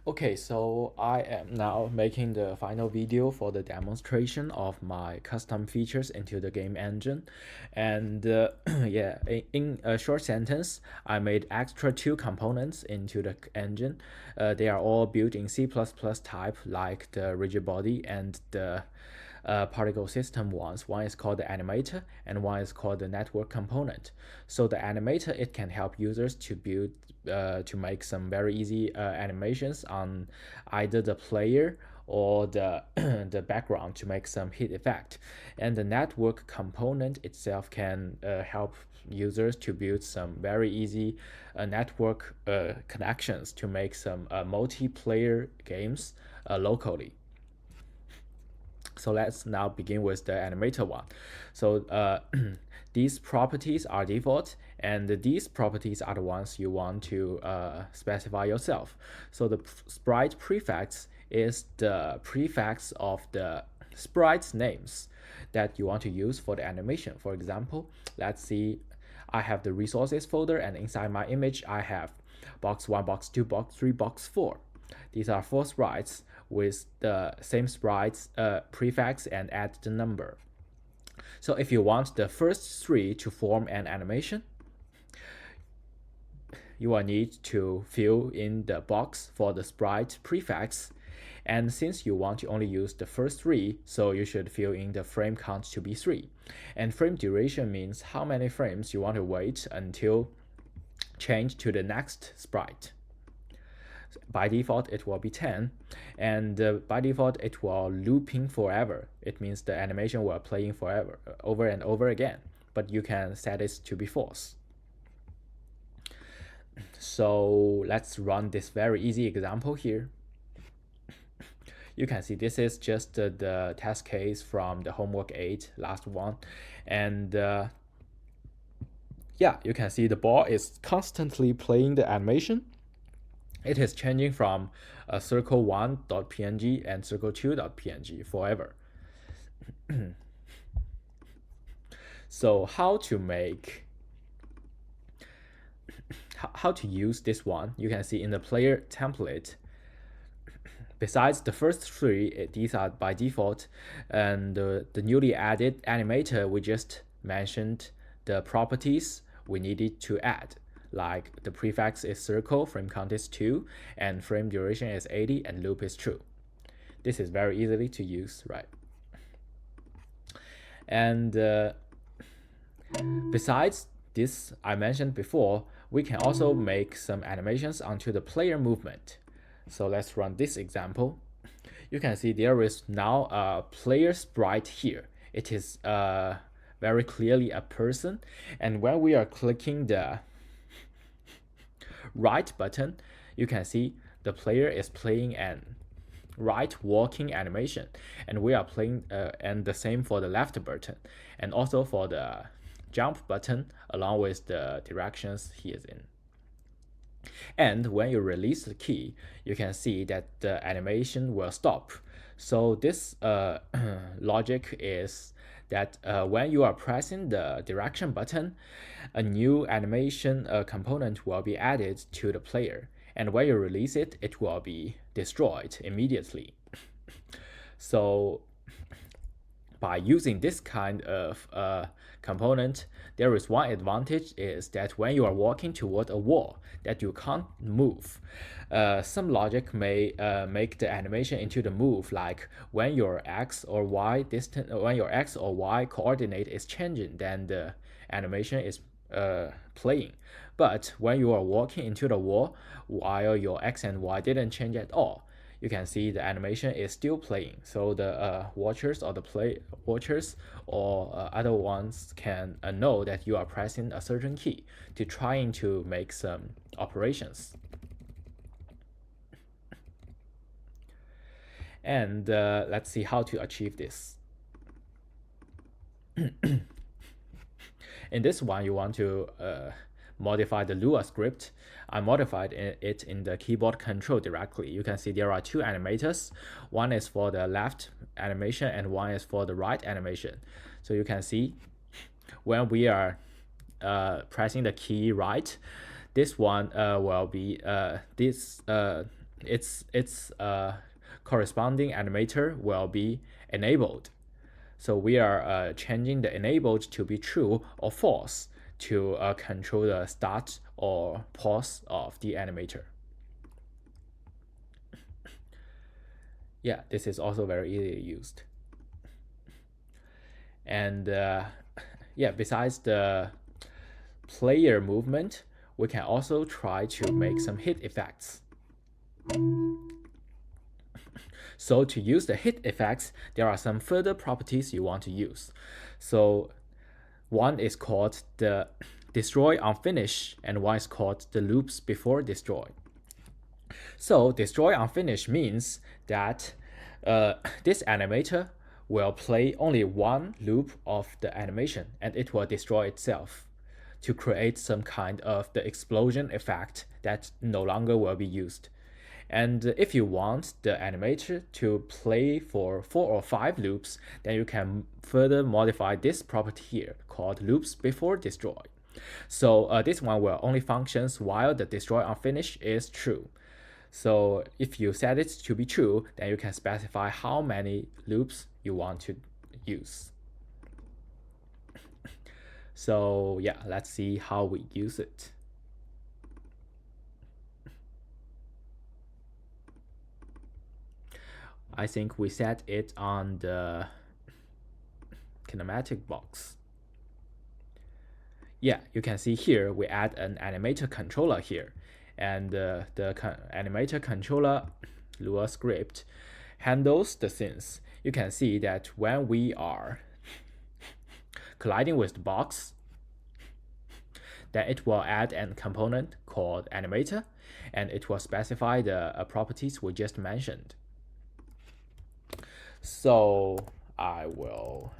Okay, so I am now making the final video for the demonstration of my custom features into the game engine. And yeah, in a short sentence, I made extra two components into the engine. They are all built in C++ type, like the rigid body and the particle system ones. One is called the animator and one is called the network component. So the animator, it can help users to build to make some very easy animations on either the player or the the background to make some heat effect. And the network component itself can help users to build some very easy network connections to make some multiplayer games locally. So let's now begin with the animator one. So these properties are default, and these properties are the ones you want to specify yourself. So the sprite prefix is the prefix of the sprite's names that you want to use for the animation. For example, let's see, I have the resources folder, and inside my image I have box 1, box 2, box 3, box 4. These are four sprites with the same sprites prefix and add the number. So if you want the first three to form an animation, you will need to fill in the box for the sprite prefix. And since you want to only use the first three, so you should fill in the frame count to be 3. And frame duration means how many frames you want to wait until change to the next sprite. By default, it will be 10, and by default, it will looping forever. It means the animation will playing forever, over and over again, but you can set it to be false. So let's run this very easy example here. You can see this is just the test case from the homework 8, last one. And yeah, you can see the ball is constantly playing the animation. It is changing from circle1.png and circle2.png forever. So how to use this one, you can see in the player template. Besides the first three, these are by default, and the newly added animator, we just mentioned the properties we needed to add. Like the prefix is circle, frame count is 2, and frame duration is 80, and loop is true. This is very easily to use, right? And besides this I mentioned before, we can also make some animations onto the player movement. So let's run this example. You can see there is now a player sprite here. It is very clearly a person, and when we are clicking the right button, you can see the player is playing an right walking animation, and we are playing and the same for the left button, and also for the jump button along with the directions he is in. And when you release the key, you can see that the animation will stop. So this logic is that when you are pressing the direction button, a new animation component will be added to the player. And when you release it, it will be destroyed immediately. So by using this kind of component, there is one advantage is that when you are walking toward a wall that you can't move, some logic may make the animation into the move, like when your x or y coordinate is changing, then the animation is playing. But when you are walking into the wall while your x and y didn't change at all, you can see the animation is still playing. So the watchers or other ones can know that you are pressing a certain key to trying to make some operations. And let's see how to achieve this. In this one, you want to modify the Lua script. I modified it in the keyboard control directly. You can see there are two animators. One is for the left animation and one is for the right animation. So you can see when we are pressing the key right, this one will be its corresponding animator will be enabled. So we are changing the enabled to be true or false to control the start or pause of the animator. Yeah, this is also very easily used. And yeah, besides the player movement, we can also try to make some hit effects. So to use the hit effects, there are some further properties you want to use. So one is called the destroy on finish, and one is called the loops before destroy. So destroy on finish means that this animator will play only one loop of the animation and it will destroy itself to create some kind of the explosion effect that no longer will be used. And if you want the animator to play for 4 or 5 loops, then you can further modify this property here called loops before destroy. So this one will only functions while the destroy on finish is true. So if you set it to be true, then you can specify how many loops you want to use. So yeah, let's see how we use it. I think we set it on the kinematic box. Yeah, you can see here we add an animator controller here, and the animator controller Lua script handles the scenes. You can see that when we are colliding with the box, then it will add a component called animator, and it will specify the properties we just mentioned. So I will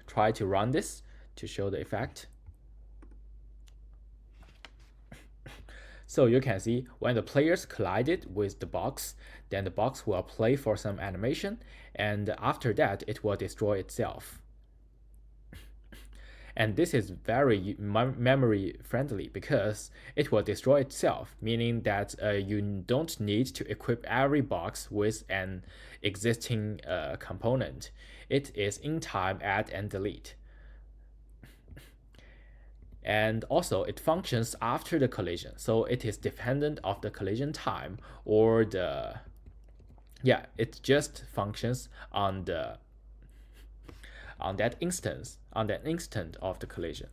try to run this to show the effect. So you can see when the players collided with the box, then the box will play for some animation, and after that it will destroy itself. And this is very memory friendly because it will destroy itself, meaning that you don't need to equip every box with an existing component. It is in time add and delete. And also it functions after the collision, so it is dependent of the collision time or the it just functions on that instant of the collision.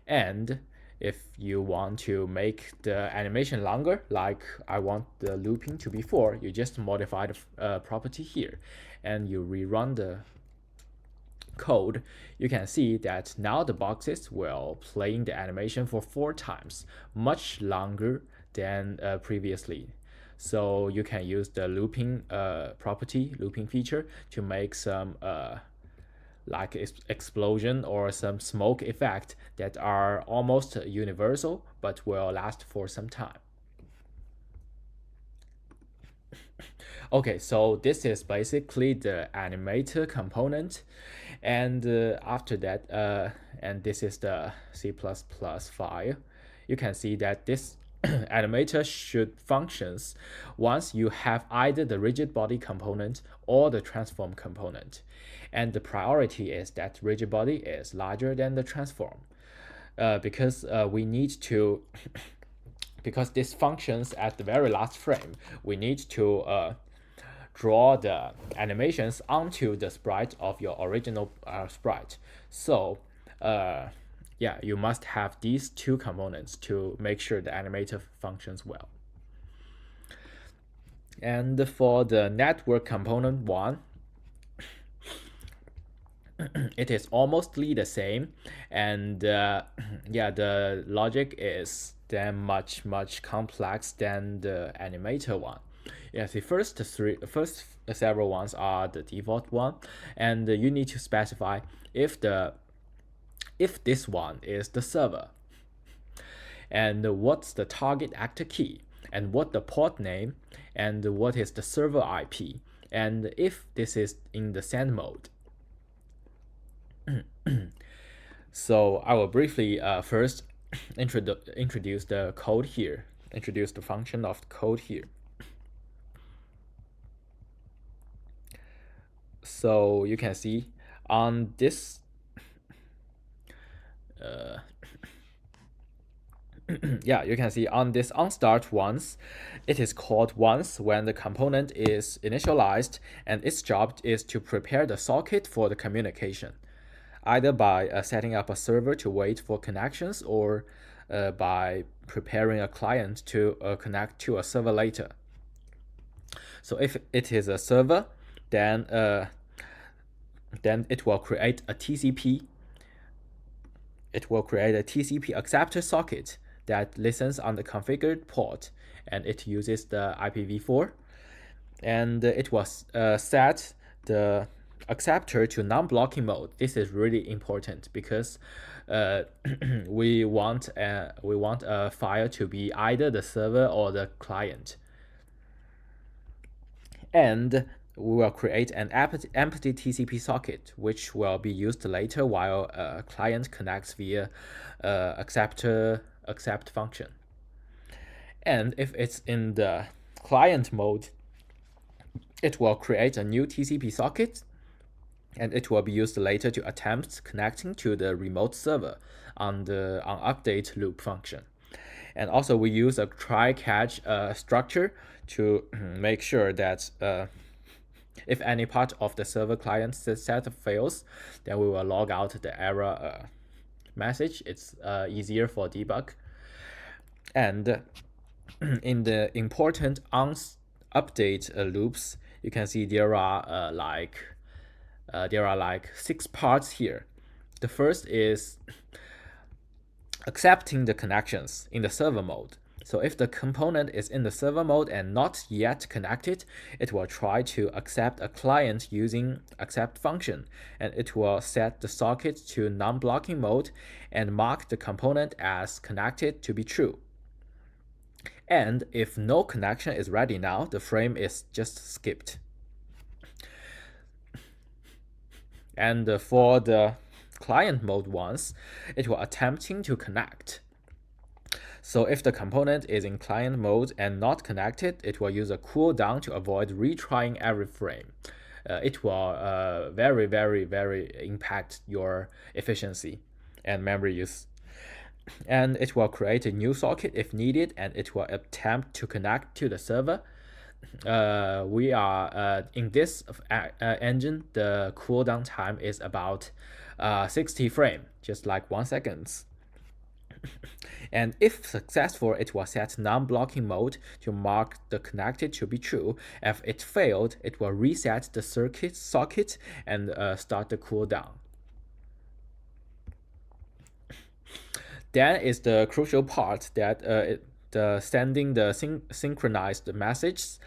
And if you want to make the animation longer, like I want the looping to be 4, you just modify the property here and you rerun the code. You can see that now the boxes will playing the animation for 4 times, much longer than previously. So you can use the looping looping feature to make some like explosion or some smoke effect that are almost universal but will last for some time. Okay, so this is basically the animator component, and after that, and this is the C++ file. You can see that this animator should functions once you have either the rigid body component or the transform component, and the priority is that rigid body is larger than the transform, because we need to because this functions at the very last frame, we need to draw the animations onto the sprite of your original sprite. So yeah, you must have these 2 components to make sure the animator functions well. And for the network component 1, it is almostly the same, and yeah, the logic is then much complex than the animator one. Yes, the first several ones are the default one, and you need to specify if this one is the server, and what's the target actor key, and what the port name, and what is the server IP, and if this is in the send mode. So I will briefly first introduce the code here, introduce the function of the code here. So you can see on this yeah, you can see on this onStart once, it is called once when the component is initialized, and its job is to prepare the socket for the communication, either by setting up a server to wait for connections, or by preparing a client to connect to a server later. So if it is a server, then it will create a TCP. It will create a TCP acceptor socket that listens on the configured port, and it uses the IPv4, and it was set the acceptor to non-blocking mode. This is really important because we want a file to be either the server or the client, and we will create an empty TCP socket, which will be used later while a client connects via accept function. And if it's in the client mode, it will create a new TCP socket, and it will be used later to attempt connecting to the remote server on the update loop function. And also we use a try-catch structure to make sure that if any part of the server client set fails, then we will log out the error message. It's easier for debug. And in the important update loops, you can see there are like 6 parts here. The first is accepting the connections in the server mode. So if the component is in the server mode and not yet connected, it will try to accept a client using accept function, and it will set the socket to non-blocking mode and mark the component as connected to be true. And if no connection is ready now, the frame is just skipped. And for the client mode ones, it will attempting to connect. So if the component is in client mode and not connected, it will use a cooldown to avoid retrying every frame. It will very, very, very impact your efficiency and memory use. And it will create a new socket if needed, and it will attempt to connect to the server. We are in this engine, the cooldown time is about 60 frame, just like 1 second. And if successful, it will set non-blocking mode to mark the connected to be true. If it failed, it will reset the socket and start the cooldown. Then is the crucial part that the sending the synchronized messages.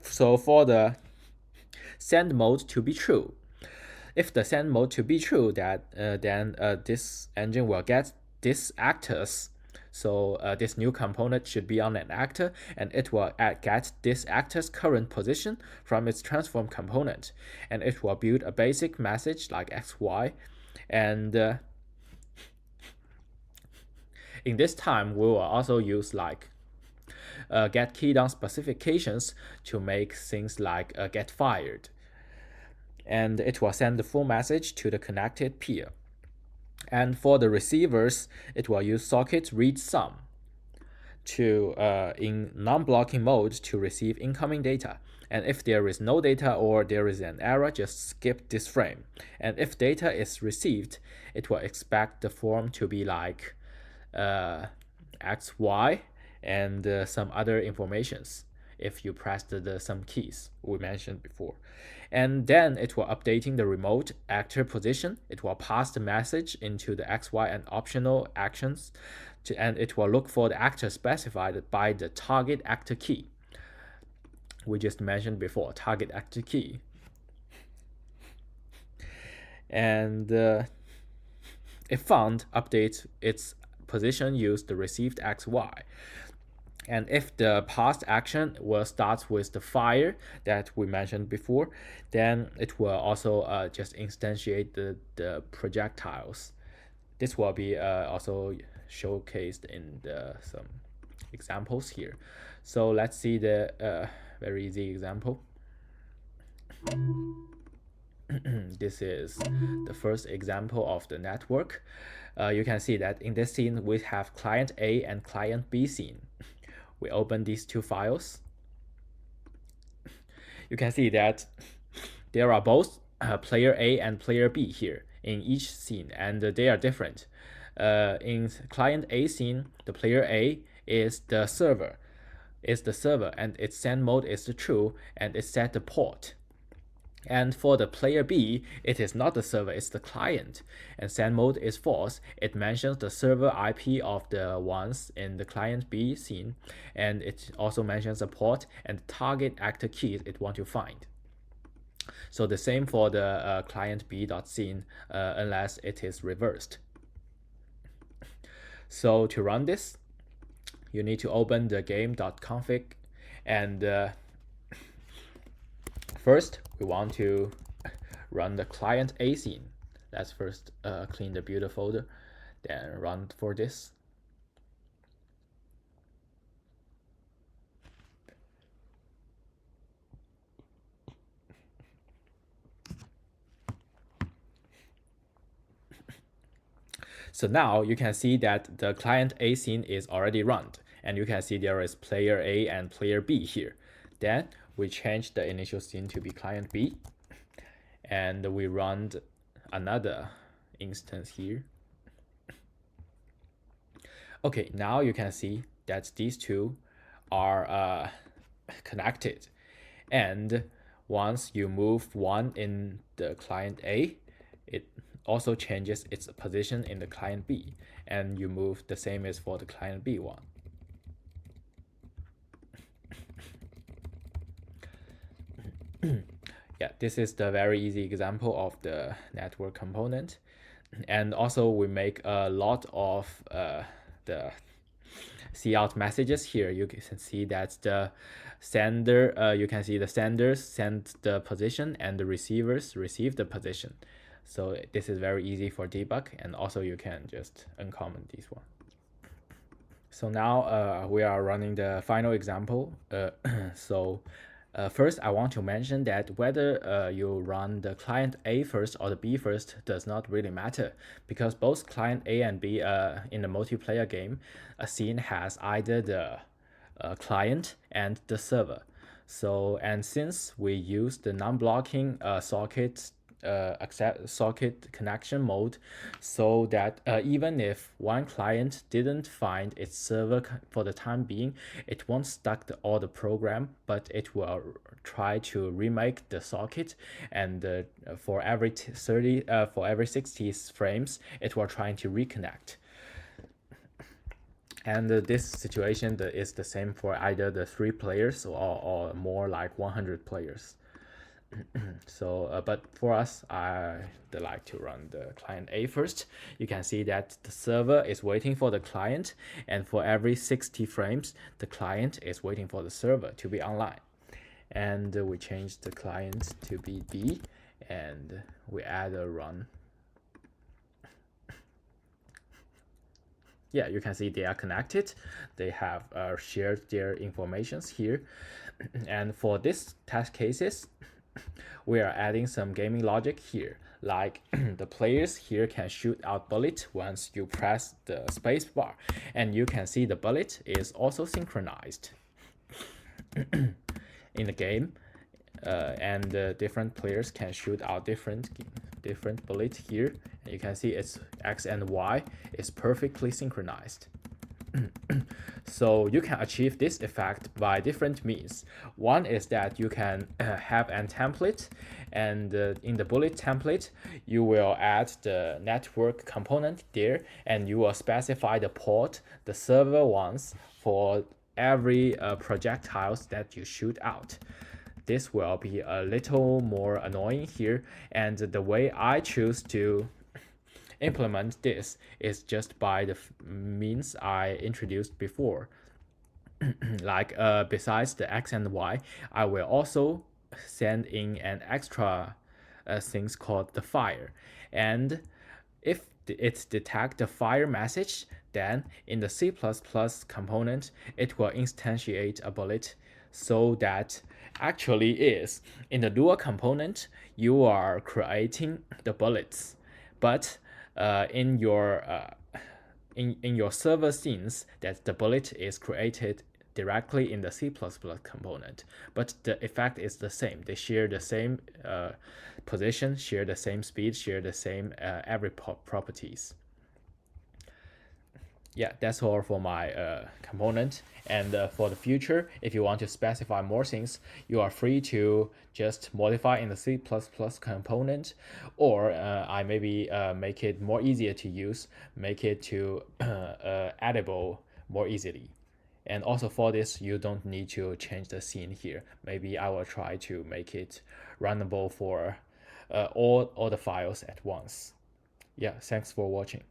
So for the send mode to be true, if the send mode to be true, that then this engine will get this actors. So this new component should be on an actor, and it will get this actor's current position from its transform component, and it will build a basic message like XY. And in this time, we will also use like get keydown specifications to make things like get fired. And it will send the full message to the connected peer. And for the receivers, it will use socket read sum to in non-blocking mode to receive incoming data. And if there is no data or there is an error, just skip this frame. And if data is received, it will expect the form to be like XY and some other informations if you pressed some keys we mentioned before. And then it will updating the remote actor position. It will pass the message into the XY and optional actions, and it will look for the actor specified by the target actor key. We just mentioned before, target actor key. And if found, update its position, use the received XY. And if the past action will start with the fire that we mentioned before, then it will also just instantiate the projectiles. This will be also showcased in some examples here. So let's see the very easy example. This is the first example of the network. You can see that in this scene we have client A and client B scene. We open these two files. You can see that there are both player A and player B here in each scene, and they are different. In client A scene, the player A is the server, and its send mode is the true, and it set the port. And for the player B, it is not the server, it's the client. And send mode is false. It mentions the server IP of the ones in the client B scene. And it also mentions the port and the target actor keys it want to find. So the same for the client B.scene, unless it is reversed. So to run this, you need to open the game.config, and first we want to run the client A scene. Let's first clean the builder folder, then run for this. So now you can see that the client A scene is already run, and you can see there is player A and player B here. Then we change the initial scene to be client B, and we run another instance here. Okay, now you can see that these two are connected, and once you move one in the client A, it also changes its position in the client B, and you move the same as for the client B one. Yeah, this is the very easy example of the network component. And also we make a lot of the cout messages here. You can see that the sender, you can see the senders send the position and the receivers receive the position. So this is very easy for debug, and also you can just uncomment this one. So now we are running the final example. First, I want to mention that whether you run the client A first or the B first does not really matter, because both client A and B in the multiplayer game, a scene has either the client and the server. So, and since we use the non-blocking socket accept socket connection mode, so that even if one client didn't find its server for the time being, it won't stuck all the program, but it will try to remake the socket, and for every 60 frames, it will try to reconnect. And this situation is the same for either the 3 players or more like 100 players. So, but for us, I like to run the client A first. You can see that the server is waiting for the client, and for every 60 frames, the client is waiting for the server to be online. And we change the client to be B, and we add a run. Yeah, you can see they are connected. They have shared their informations here. And for this test cases, we are adding some gaming logic here, like the players here can shoot out bullet once you press the space bar, and you can see the bullet is also synchronized in the game, and different players can shoot out different bullets here, and you can see its X and Y is perfectly synchronized. So you can achieve this effect by different means. One is that you can have a template, and in the bullet template, you will add the network component there, and you will specify the port the server wants for every projectiles that you shoot out. This will be a little more annoying here, and the way I choose to implement this is just by the means I introduced before. Like besides the X and Y, I will also send in an extra things called the fire, and if it detects the fire message, then in the C++ component it will instantiate a bullet. So that actually is in the Lua component, you are creating the bullets, but in your server scenes, that the bullet is created directly in the C++ component, but the effect is the same. They share the same position, share the same speed, share the same every properties. Yeah, that's all for my component. And for the future, if you want to specify more things, you are free to just modify in the C++ component, or I maybe make it more easier to use, make it to editable more easily. And also for this, you don't need to change the scene here. Maybe I will try to make it runnable for all the files at once. Yeah, thanks for watching.